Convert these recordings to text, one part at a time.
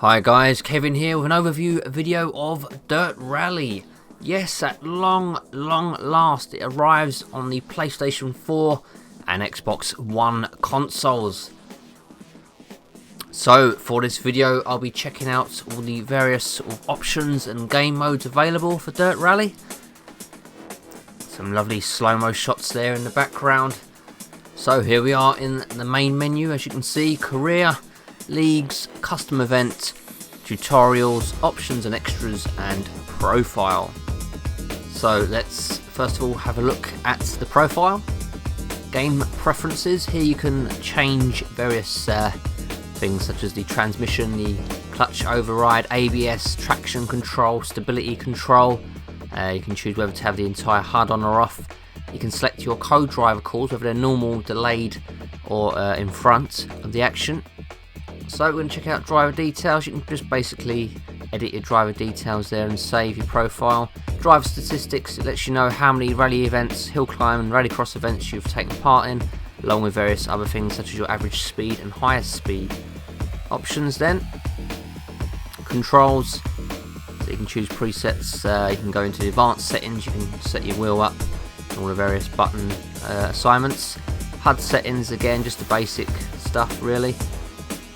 Hi guys, Kevin here with an overview video of Dirt Rally. Yes, at long last it arrives on the PlayStation 4 and Xbox One consoles. So for this video I'll be checking out all the various sort of options and game modes available for Dirt Rally. Some lovely slow-mo shots there in the background. So here we are in the main menu, as you can see: career, leagues, custom event, tutorials, options and extras, and profile. So let's first of all have a look at the profile. Game preferences. Here you can change various things such as the transmission, the clutch override, ABS, traction control, stability control. You can choose whether to have the entire HUD on or off. You can select your co-driver calls, whether they're normal, delayed, or in front of the action. So we're going to check out driver details. You can just basically edit your driver details there and save your profile. Driver statistics, it lets you know how many rally events, hill climb and rallycross events you've taken part in, along with various other things such as your average speed and highest speed. Options then, controls, so you can choose presets, you can go into the advanced settings, you can set your wheel up, and all the various button assignments. HUD settings, again just the basic stuff really.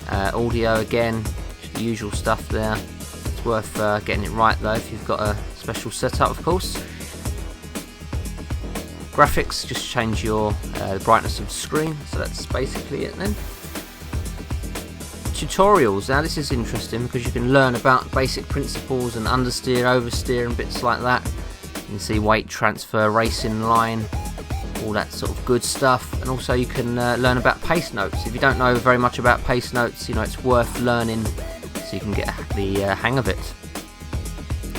Audio, again, just the usual stuff there. It's worth getting it right though if you've got a special setup, of course. Graphics, just change your the brightness of the screen, so that's basically it then. Tutorials, now this is interesting because you can learn about basic principles and understeer, oversteer and bits like that. You can see weight transfer, racing line, all that sort of good stuff, and also you can learn about pace notes. If you don't know very much about pace notes, you know, it's worth learning so you can get the hang of it.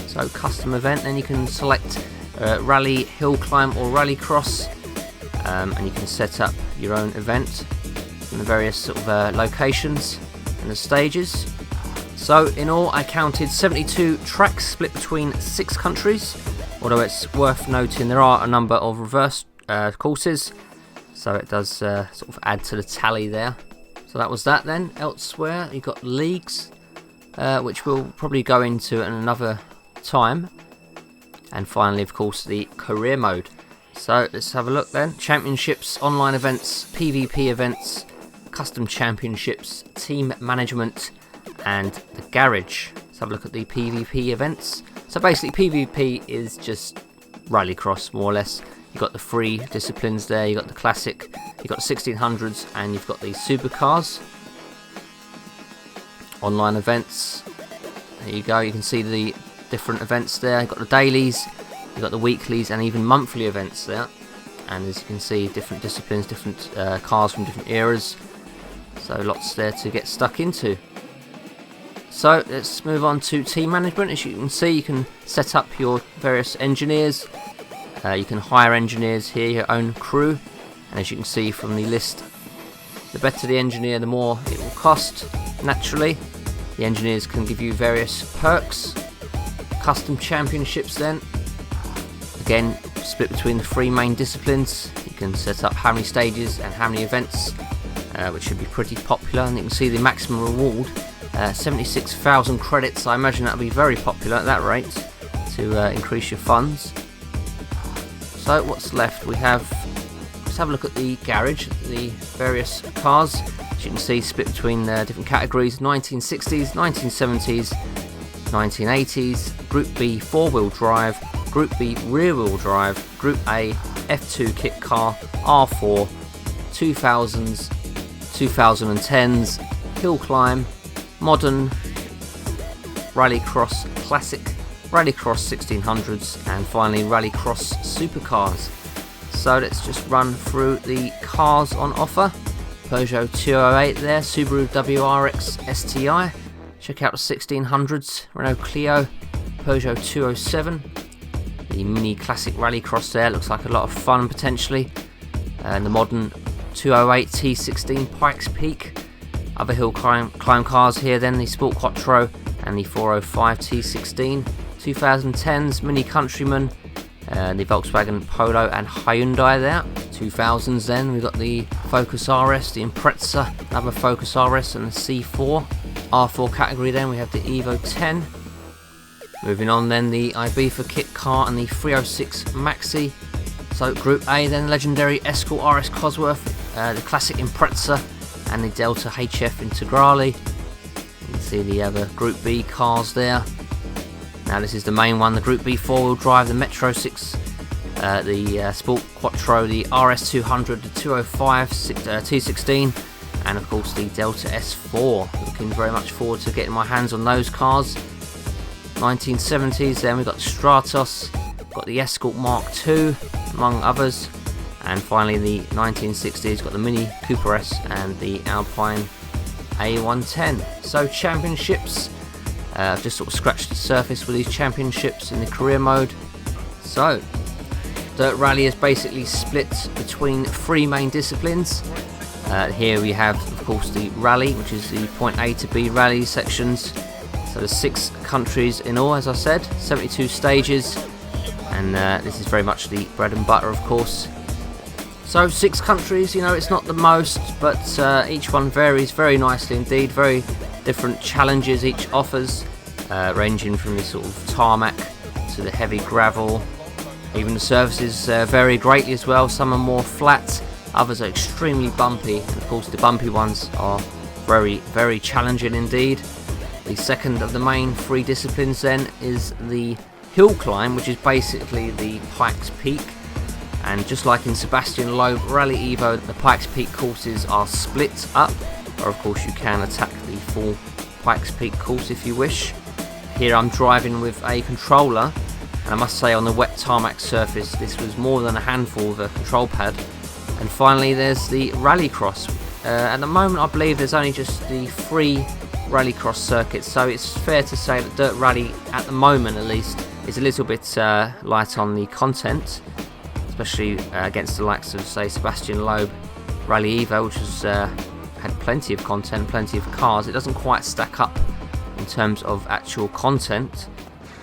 So custom event, then you can select rally, hill climb or rallycross, and you can set up your own event in the various sort of locations and the stages. So in all I counted 72 tracks split between 6 countries, although it's worth noting there are a number of reverse courses, so it does sort of add to the tally there. So that was that then. Elsewhere you've got leagues, which we'll probably go into at another time, and finally of course the career mode. So let's have a look then. Championships, online events, PvP events, custom championships, team management, and the garage. Let's have a look at the PvP events. So basically PvP is just rallycross more or less. You've got the 3 disciplines there, you've got the classic, you've got the 1600s, and you've got the supercars. Online events, there you go, you can see the different events there. You've got the dailies, you've got the weeklies, and even monthly events there. And as you can see, different disciplines, different cars from different eras. So lots there to get stuck into. So let's move on to team management. As you can see, you can set up your various engineers. You can hire engineers here, your own crew, and as you can see from the list, the better the engineer, the more it will cost. Naturally, the engineers can give you various perks. Custom championships then, again split between the 3 main disciplines. You can set up how many stages and how many events, which should be pretty popular, and you can see the maximum reward, 76,000 credits. I imagine that will be very popular at that rate to increase your funds. So what's left? We have, let's have a look at the garage, the various cars. As you can see, split between different categories: 1960s, 1970s, 1980s, Group B 4-wheel drive, Group B rear-wheel drive, Group A F2 kit car, R4, 2000s, 2010s, hill climb, modern, rallycross classic, rallycross 1600s, and finally rallycross supercars. So let's just run through the cars on offer. Peugeot 208 there, Subaru WRX STI, check out the 1600s, Renault Clio, Peugeot 207, the mini classic rallycross there, looks like a lot of fun potentially, and the modern 208 T16 Pikes Peak. Other hill climb cars here then, the Sport Quattro and the 405 T16. 2010s Mini Countryman, the Volkswagen Polo and Hyundai there. 2000s then we've got the Focus RS, the Impreza, another Focus RS, and the C4. R4 category then we have the Evo 10. Moving on then, the Ibiza kit car and the 306 Maxi. So Group A then, legendary Escort RS Cosworth, the classic Impreza and the Delta HF Integrale. You can see the other Group B cars there. Now this is the main one, the Group B 4-wheel drive, the Metro 6, the Sport Quattro, the RS200, the 205, T16, and of course the Delta S4. Looking very much forward to getting my hands on those cars. 1970s, then we've got the Stratos, got the Escort Mark II, among others, and finally the 1960s, got the Mini Cooper S and the Alpine A110. So championships, I've just sort of scratched the surface with these championships in the career mode. So Dirt Rally is basically split between 3 main disciplines. Here we have, of course, the rally, which is the point A to B rally sections. So there's 6 countries in all, as I said, 72 stages, and this is very much the bread and butter, of course. So 6 countries, you know, it's not the most, but each one varies very nicely indeed. Very different challenges each offers, ranging from the sort of tarmac to the heavy gravel. Even the surfaces vary greatly as well. Some are more flat, others are extremely bumpy, and of course the bumpy ones are very, very challenging indeed. The second of the main 3 disciplines then is the hill climb, which is basically the Pikes Peak. And just like in Sebastian Loeb Rally Evo, the Pikes Peak courses are split up, or of course you can attack the full Pikes Peak course if you wish. Here I'm driving with a controller, and I must say on the wet tarmac surface this was more than a handful of a control pad. And finally there's the Rallycross. At the moment I believe there's only just the 3 Rallycross circuits, so it's fair to say that Dirt Rally at the moment at least is a little bit light on the content, especially against the likes of, say, Sebastian Loeb Rally Evo, which has had plenty of content, plenty of cars. It doesn't quite stack up in terms of actual content.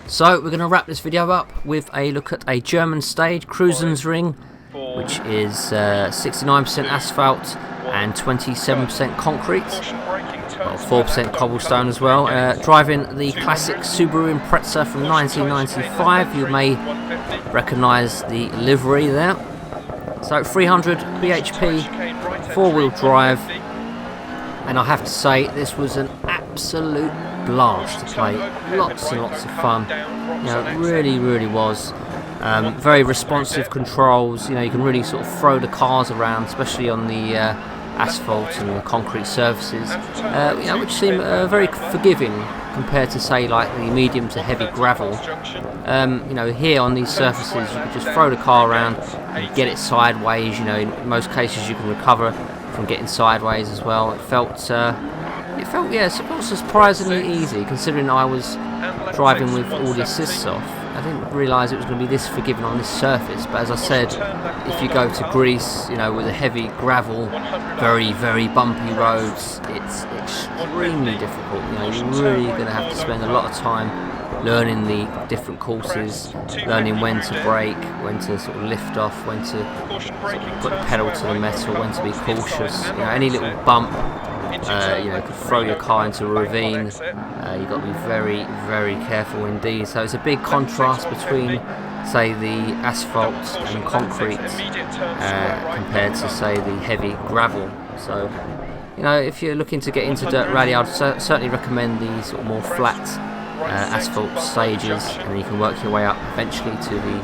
So we're going to wrap this video up with a look at a German stage, Cruisensring, which is 69% asphalt and 27% concrete, well, 4% cobblestone as well. Driving the classic Subaru Impreza from 1995. You may recognise the livery there. So 300 bhp, 4-wheel drive, and I have to say this was an absolute blast to play. Lots and lots of fun. You know, it really was. Very responsive controls. You know, you can really sort of throw the cars around, especially on the asphalt and the concrete surfaces, you know, which seem very forgiving compared to, say, like the medium to heavy gravel. You know, here on these surfaces you can just throw the car around and get it sideways. You know, in most cases you can recover from getting sideways as well. It felt surprisingly easy, considering I was driving with all the assists off. I didn't realise it was going to be this forgiving on this surface, but as I said, if you go to Greece, you know, with a heavy gravel, very bumpy roads, it's extremely difficult. You know, you're really going to have to spend a lot of time learning the different courses, learning when to brake, when to sort of lift off, when to sort of put the pedal to the metal, when to be cautious. You know, any little bump, you know, could throw your car into a ravine. You've got to be very careful indeed. So it's a big contrast between, say, the asphalt and concrete compared to, say, the heavy gravel. So, you know, if you're looking to get into Dirt Rally, I'd certainly recommend the sort of more flat asphalt stages, and you can work your way up eventually to the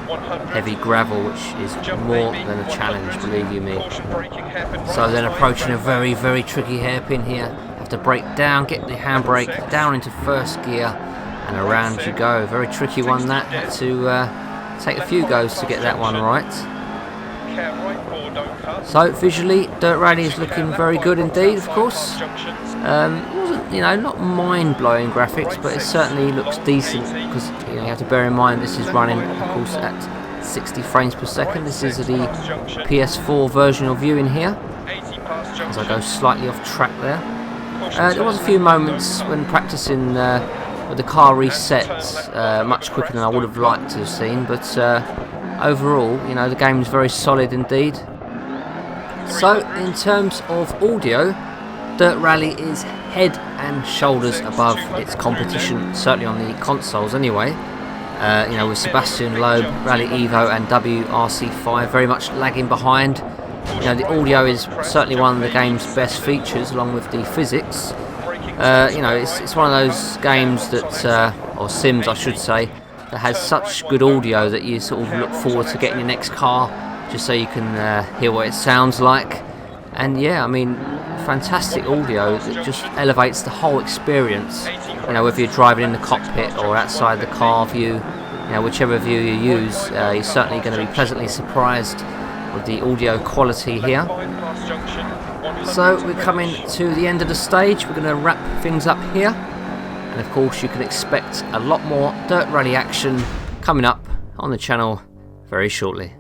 heavy gravel, which is more than a challenge, believe you me. So then approaching a very tricky hairpin here. Have to brake down, get the handbrake down into first gear, and around you go. Very tricky one that. Had to take a few goes to get that one right. So visually, Dirt Rally is looking very good indeed, of course. Wasn't, you know, not mind-blowing graphics, but it certainly looks decent, because you know, you have to bear in mind this is running, of course, at 60 frames per second. This is the PS4 version of viewing here, as I go slightly off track there. There was a few moments when practicing with the car resets much quicker than I would have liked to have seen, but overall, you know, the game is very solid indeed. So in terms of audio, Dirt Rally is head and shoulders above its competition, certainly on the consoles anyway. You know, with Sebastian Loeb, Rally Evo and WRC5 very much lagging behind. You know, the audio is certainly one of the game's best features, along with the physics. You know, it's one of those games that, or sims I should say, that has such good audio that you sort of look forward to getting your next car just so you can hear what it sounds like. And yeah, I mean, fantastic audio that just elevates the whole experience. You know, whether you're driving in the cockpit or outside the car view, you know, whichever view you use, you're certainly going to be pleasantly surprised with the audio quality here. So we're coming to the end of the stage. We're going to wrap things up here, and of course you can expect a lot more Dirt Rally action coming up on the channel very shortly.